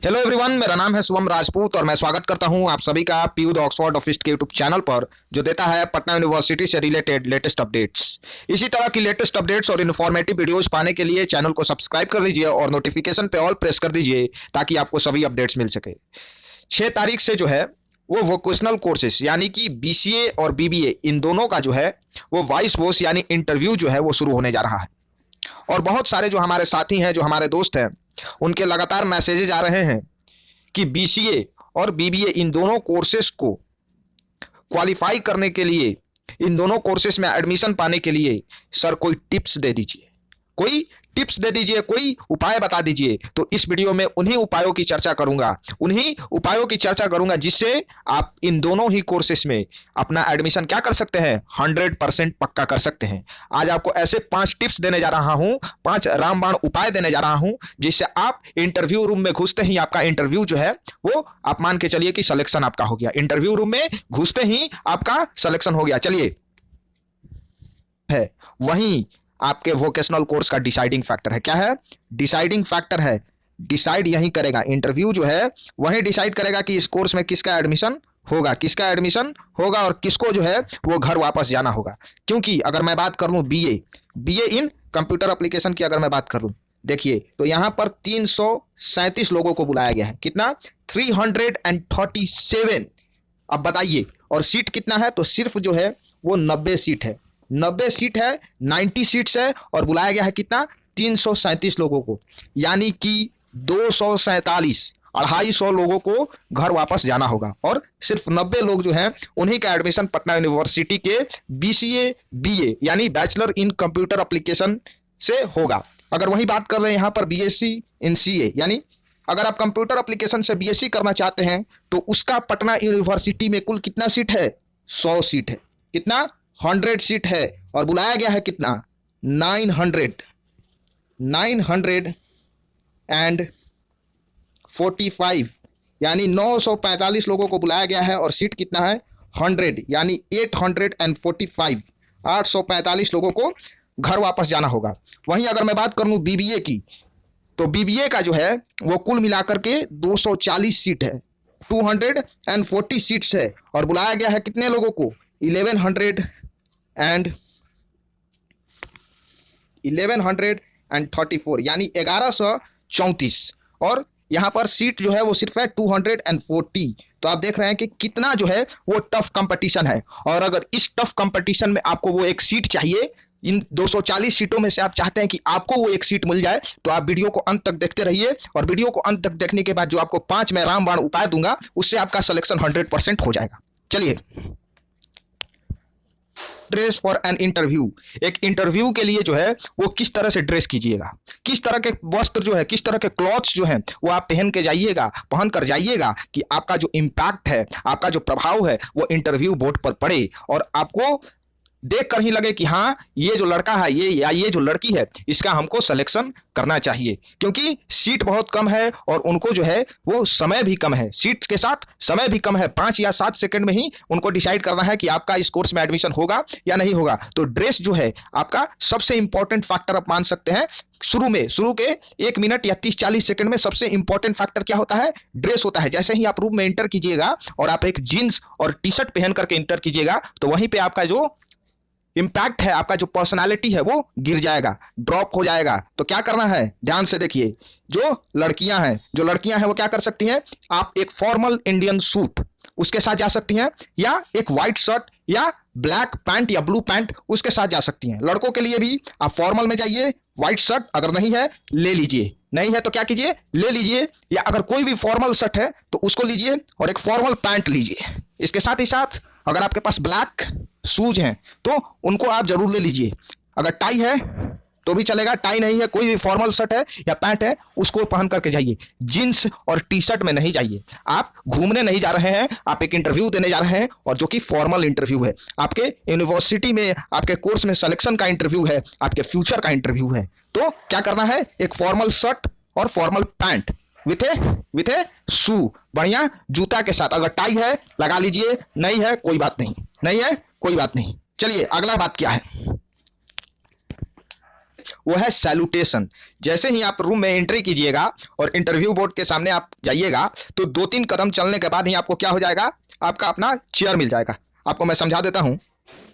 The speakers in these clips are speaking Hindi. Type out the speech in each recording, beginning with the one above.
हेलो एवरीवन, मेरा नाम है शुभम राजपूत और मैं स्वागत करता हूं आप सभी का पीयू द ऑक्सफोर्ड ऑफिस्ट के यूट्यूब चैनल पर, जो देता है पटना यूनिवर्सिटी से रिलेटेड लेटेस्ट अपडेट्स। इसी तरह की लेटेस्ट अपडेट्स और इन्फॉर्मेटिव वीडियोस पाने के लिए चैनल को सब्सक्राइब कर लीजिए और नोटिफिकेशन पे ऑल प्रेस कर दीजिए ताकि आपको सभी अपडेट्स मिल सके। 6 तारीख से जो है वो वोकेशनल कोर्सेज यानी कि बीसीए और बीबीए इन दोनों का जो है वो वॉइस वोस यानी इंटरव्यू जो है वो शुरू होने जा रहा है। और बहुत सारे जो हमारे साथी हैं, जो हमारे दोस्त हैं, उनके लगातार मैसेजेज आ रहे हैं कि बीसीए और बीबीए इन दोनों कोर्सेज को क्वालिफाई करने के लिए, इन दोनों कोर्सेज में एडमिशन पाने के लिए सर कोई टिप्स दे दीजिए, कोई टिप्स दे दीजिए, कोई उपाय बता दीजिए। तो इस वीडियो में उन्हीं उपायों की चर्चा करूंगा जिससे आप इन दोनों ही कोर्सेज में अपना एडमिशन क्या कर सकते हैं, 100% पक्का कर सकते हैं। आज आपको ऐसे 5 टिप्स देने जा रहा हूं, 5 रामबाण उपाय देने जा रहा हूं, जिससे आप इंटरव्यू रूम में घुसते ही आपका इंटरव्यू जो है वो आप मान के चलिए कि सिलेक्शन आपका हो गया। इंटरव्यू रूम में घुसते ही आपका सिलेक्शन हो गया। चलिए, है वहीं आपके वोकेशनल कोर्स का डिसाइडिंग फैक्टर है। क्या है? डिसाइडिंग फैक्टर है। डिसाइड यही करेगा, इंटरव्यू जो है वही डिसाइड करेगा कि इस कोर्स में किसका एडमिशन होगा और किसको जो है वो घर वापस जाना होगा। क्योंकि अगर मैं बात कर लूं बीए इन कंप्यूटर एप्लीकेशन की, अगर मैं बात कर लूं, देखिए तो यहां पर 337 लोगों को बुलाया गया है। कितना? 337। अब बताइए, और सीट कितना है? तो सिर्फ जो है वो 90 सीट है। 90 सीट है, 90 सीट्स है, और बुलाया गया है कितना? 337 लोगों को, यानी कि 247, 250 लोगों को घर वापस जाना होगा। और सिर्फ 90 लोग जो हैं उन्हीं का एडमिशन पटना यूनिवर्सिटी के बीसीए बीए यानी बैचलर इन कंप्यूटर एप्लीकेशन से होगा। अगर वही बात कर रहे हैं यहाँ पर बीएससी इन सीए, यानी अगर आप कंप्यूटर एप्लीकेशन से बीएससी करना चाहते हैं तो उसका पटना यूनिवर्सिटी में कुल कितना सीट है? 100 सीट है। कितना? 100 सीट है। और बुलाया गया है कितना? 945, यानी 945 लोगों को बुलाया गया है। और सीट कितना है? 100, यानी 845, 845 लोगों को घर वापस जाना होगा। वहीं अगर मैं बात करूं बीबीए की, तो बीबीए का जो है वो कुल मिलाकर के 240 सीट है, 240 सीट्स है। और बुलाया गया है कितने लोगों को? 1134, यानी 1134। और यहां पर सीट जो है वो सिर्फ है 240। तो आप देख रहे हैं कि कितना जो है वो टफ कंपटीशन है। और अगर इस टफ कंपटीशन में आपको वो एक सीट चाहिए, इन 240 सीटों में से आप चाहते हैं कि आपको वो एक सीट मिल जाए, तो आप वीडियो को अंत तक देखते रहिए। और वीडियो को अंत तक देखने के बाद जो आपको 5 मैं रामबाण उपाय दूंगा, उससे आपका सिलेक्शन 100% हो जाएगा। चलिए, ड्रेस फॉर एन इंटरव्यू। एक इंटरव्यू के लिए जो है वो किस तरह से ड्रेस कीजिएगा, किस तरह के वस्त्र जो है, किस तरह के क्लॉथ्स जो हैं वो आप पहन कर जाइएगा कि आपका जो इम्पैक्ट है, आपका जो प्रभाव है वो इंटरव्यू बोर्ड पर पड़े और आपको देख कर ही लगे कि हाँ, ये जो लड़का है ये जो लड़की है, इसका हमको सिलेक्शन करना चाहिए। क्योंकि सीट बहुत कम है और उनको जो है वो समय भी कम है, सीट के साथ समय भी कम है। 5 या 7 सेकंड में ही उनको डिसाइड करना है कि आपका इस कोर्स में एडमिशन होगा या नहीं होगा। तो ड्रेस जो है आपका सबसे इंपॉर्टेंट फैक्टर आप मान सकते हैं। शुरू के 1 मिनट या 30-40 सेकंड में सबसे इंपॉर्टेंट फैक्टर क्या होता है? ड्रेस होता है। जैसे ही आप रूम में एंटर कीजिएगा और आप एक जीन्स और टी शर्ट पहन करके एंटर कीजिएगा, तो वहीं पे आपका जो इम्पैक्ट है, आपका जो पर्सनालिटी है वो गिर जाएगा, ड्रॉप हो जाएगा। तो क्या करना है? ध्यान से देखिए। जो लड़कियां हैं वो क्या कर सकती हैं? आप एक फॉर्मल इंडियन सूट उसके साथ जा सकती हैं, या एक व्हाइट शर्ट या ब्लैक पैंट या ब्लू पैंट उसके साथ जा सकती हैं। लड़कों के लिए भी आप फॉर्मल में जाइए, व्हाइट शर्ट अगर नहीं है ले लीजिए, नहीं है तो क्या कीजिए? ले लीजिए। या अगर कोई भी फॉर्मल शर्ट है तो उसको लीजिए और एक फॉर्मल पैंट लीजिए। इसके साथ ही साथ अगर आपके पास ब्लैक शूज हैं तो उनको आप जरूर ले लीजिए। अगर टाई है तो भी चलेगा, टाई नहीं है, कोई भी फॉर्मल शर्ट है या पैंट है उसको पहन करके जाइए। जींस और टी शर्ट में नहीं जाइए। आप घूमने नहीं जा रहे हैं, आप एक इंटरव्यू देने जा रहे हैं, और जो कि फॉर्मल इंटरव्यू है। आपके यूनिवर्सिटी में, आपके कोर्स में सिलेक्शन का इंटरव्यू है, आपके फ्यूचर का इंटरव्यू है। तो क्या करना है? एक फॉर्मल शर्ट और फॉर्मल पैंट विथ ए शू, बढ़िया जूता के साथ। अगर टाई है लगा लीजिए, नहीं है कोई बात नहीं। चलिए, अगला बात क्या है? वो है सैल्यूटेशन। जैसे ही आप रूम में एंट्री कीजिएगा और इंटरव्यू बोर्ड के सामने आप जाइएगा तो 2-3 कदम चलने के बाद ही आपको क्या हो जाएगा, आपका अपना चेयर मिल जाएगा। आपको मैं समझा देता हूँ,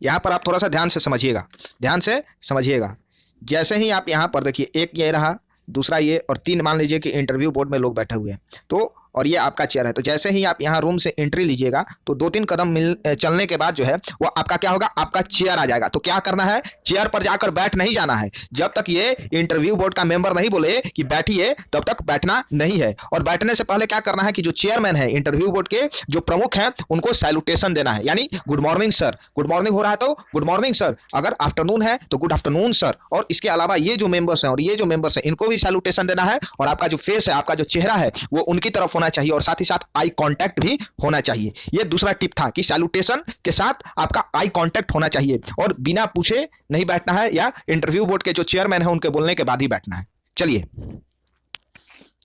यहाँ पर आप थोड़ा सा ध्यान से समझिएगा, ध्यान से समझिएगा। जैसे ही आप यहाँ पर देखिए, एक ये रहा, दूसरा ये, और 3 मान लीजिए कि इंटरव्यू बोर्ड में लोग बैठे हुए हैं, तो और ये आपका चेयर है। तो जैसे ही आप यहाँ रूम से एंट्री लीजिएगा तो 2-3 कदम चलने के बाद जो है वो आपका क्या होगा, आपका चेयर आ जाएगा। तो क्या करना है, चेयर पर जाकर बैठ नहीं जाना है। जब तक ये इंटरव्यू बोर्ड का मेंबर नहीं बोले कि बैठिए तब तक बैठना नहीं है। और बैठने से पहले क्या करना है कि जो चेयरमैन है, इंटरव्यू बोर्ड के जो प्रमुख हैं, उनको सैल्यूटेशन देना है, यानी good morning sir. Good morning हो रहा है तो गुड मॉर्निंग सर, अगर आफ्टरनून है तो गुड आफ्टरनून सर। और इसके अलावा ये जो मेंबर्स हैं और ये जो मेंबर्स हैं, इनको भी सैल्यूटेशन देना है। और आपका जो फेस है, आपका जो चेहरा है, वो उनकी तरफ होना चाहिए और साथ ही साथ आई कांटेक्ट भी होना चाहिए। ये दूसरा टिप था कि सैल्यूटेशन के साथ आपका आई कांटेक्ट होना चाहिए और बिना पूछे नहीं बैठना है, या इंटरव्यू बोर्ड के जो चेयरमैन है उनके बोलने के बाद ही बैठना है। चलिए,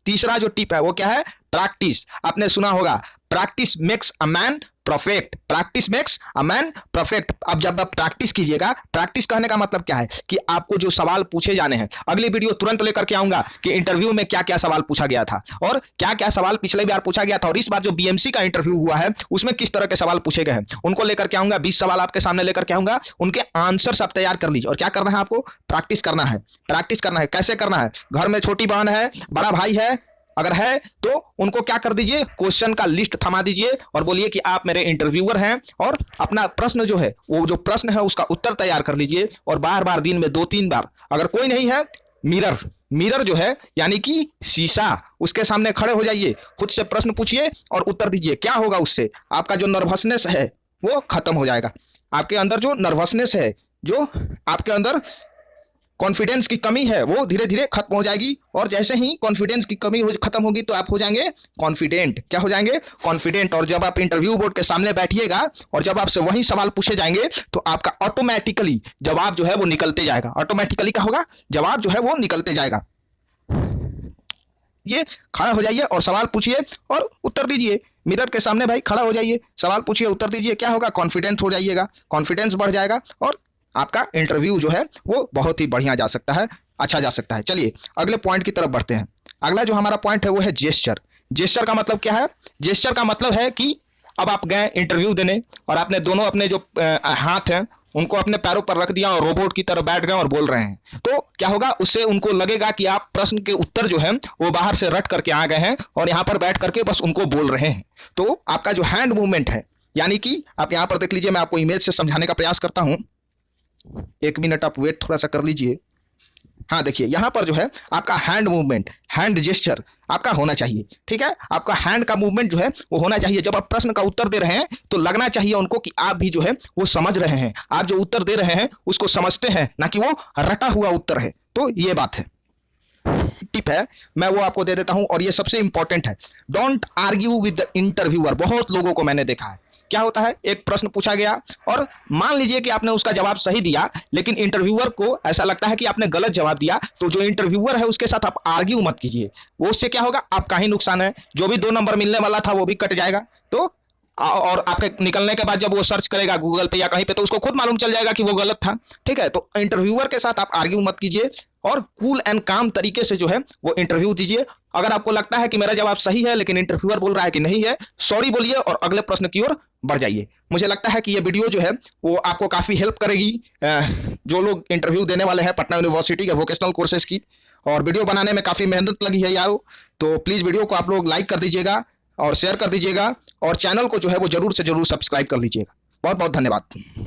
तीसरा जो टिप है वो क्या है, प्रैक्टिस। आपने सुना होगा, practice makes a man perfect, practice makes a man perfect. अब जब आप प्रैक्टिस कीजिएगा, प्रैक्टिस कहने का मतलब क्या है कि आपको जो सवाल पूछे जाने हैं, अगली वीडियो तुरंत लेकर के आऊंगा कि इंटरव्यू में क्या क्या सवाल पूछा गया था और क्या क्या सवाल पिछले बार पूछा गया था, और इस बार जो बीएमसी का इंटरव्यू हुआ है उसमें किस तरह के सवाल पूछे गए हैं, उनको लेकर के आऊंगा। 20 सवाल आपके सामने लेकर के आऊंगा, उनके आंसर आप तैयार कर लीजिए। और क्या करना है, आपको प्रैक्टिस करना है। प्रैक्टिस करना है, कैसे करना है, घर में छोटी बहन है, बड़ा भाई है, अगर है तो उनको क्या कर दीजिए, क्वेश्चन का लिस्ट थमा दीजिए और बोलिए कि आप मेरे इंटरव्यूअर हैं, और अपना प्रश्न जो है, वो जो प्रश्न है उसका उत्तर तैयार कर लीजिए। और बार बार दिन में 2-3 बार, अगर कोई नहीं है, मिरर जो है यानी कि शीशा, उसके सामने खड़े हो जाइए, खुद से प्रश्न पूछिए और उत्तर दीजिए। क्या होगा, उससे आपका जो नर्वसनेस है वो खत्म हो जाएगा। आपके अंदर जो नर्वसनेस है, जो आपके अंदर कॉन्फिडेंस की कमी है, वो धीरे धीरे खत्म हो जाएगी। और जैसे ही कॉन्फिडेंस की कमी खत्म होगी तो आप हो जाएंगे कॉन्फिडेंट। क्या हो जाएंगे, कॉन्फिडेंट। और जब आप इंटरव्यू बोर्ड के सामने बैठिएगा और जब आपसे वही सवाल पूछे जाएंगे तो आपका ऑटोमेटिकली जवाब जो है वो निकलते जाएगा। ऑटोमेटिकली क्या होगा, जवाब जो है वो निकलते जाएगा। ये खड़ा हो जाइए और सवाल पूछिए और उत्तर दीजिए। मिरर के सामने भाई खड़ा हो जाइए, सवाल पूछिए, उत्तर दीजिए। क्या होगा, कॉन्फिडेंट हो जाइएगा, कॉन्फिडेंस बढ़ जाएगा और आपका इंटरव्यू जो है वो बहुत ही बढ़िया जा सकता है, अच्छा जा सकता है। चलिए अगले पॉइंट की तरफ बढ़ते हैं। अगला जो हमारा पॉइंट है वो है जेस्चर। जेस्चर का मतलब क्या है, जेस्चर का मतलब है कि अब आप गए इंटरव्यू देने और आपने दोनों अपने जो हाथ हैं उनको अपने पैरों पर रख दिया और रोबोट की तरह बैठ गए और बोल रहे हैं, तो क्या होगा, उससे उनको लगेगा कि आप प्रश्न के उत्तर जो है वो बाहर से रट करके आ गए हैं और यहाँ पर बैठ करके बस उनको बोल रहे हैं। तो आपका जो हैंड मूवमेंट है, यानी कि आप यहाँ पर देख लीजिए, मैं आपको इमेज से समझाने का प्रयास करता हूँ। 1 मिनट आप वेट थोड़ा सा कर लीजिए। हाँ देखिए, यहाँ पर जो है आपका हैंड मूवमेंट, हैंड जेस्चर आपका होना चाहिए। ठीक है, आपका हैंड का मूवमेंट जो है वो होना चाहिए। जब आप प्रश्न का उत्तर दे रहे हैं तो लगना चाहिए उनको कि आप भी जो है वो समझ रहे हैं, आप जो उत्तर दे रहे हैं उसको समझते हैं, ना कि वो रटा हुआ उत्तर है। तो ये बात है, टिप है, मैं वो आपको दे देता हूं और ये सबसे इंपॉर्टेंट है। Don't argue with the interviewer. बहुत लोगों को मैंने देखा है, क्या होता है, एक प्रश्न पूछा गया और मान लीजिए कि आपने उसका जवाब सही दिया, लेकिन इंटरव्यूअर को ऐसा लगता है कि आपने गलत जवाब दिया, तो जो इंटरव्यूअर है उसके साथ आप आर्ग्यू मत कीजिए। वो उससे क्या होगा, आपका ही नुकसान है। जो भी 2 नंबर मिलने वाला था वो भी कट जाएगा। तो और आपके निकलने के बाद जब वो सर्च करेगा गूगल पे या कहीं पे तो उसको खुद मालूम चल जाएगा कि वो गलत था। ठीक है, तो इंटरव्यूअर के साथ आप आर्ग्यू मत कीजिए और कूल एंड काम तरीके से जो है वो इंटरव्यू दीजिए। अगर आपको लगता है कि मेरा जवाब सही है लेकिन इंटरव्यूअर बोल रहा है कि नहीं है, सॉरी बोलिए और अगले प्रश्न की ओर बढ़ जाइए। मुझे लगता है कि ये वीडियो जो है वो आपको काफ़ी हेल्प करेगी, जो लोग इंटरव्यू देने वाले हैं पटना यूनिवर्सिटी के वोकेशनल कोर्सेज की। और वीडियो बनाने में काफ़ी मेहनत लगी है यारो, तो प्लीज़ वीडियो को आप लोग लाइक कर दीजिएगा और शेयर कर दीजिएगा और चैनल को जो है वो जरूर से जरूर सब्सक्राइब कर लीजिएगा। बहुत बहुत धन्यवाद।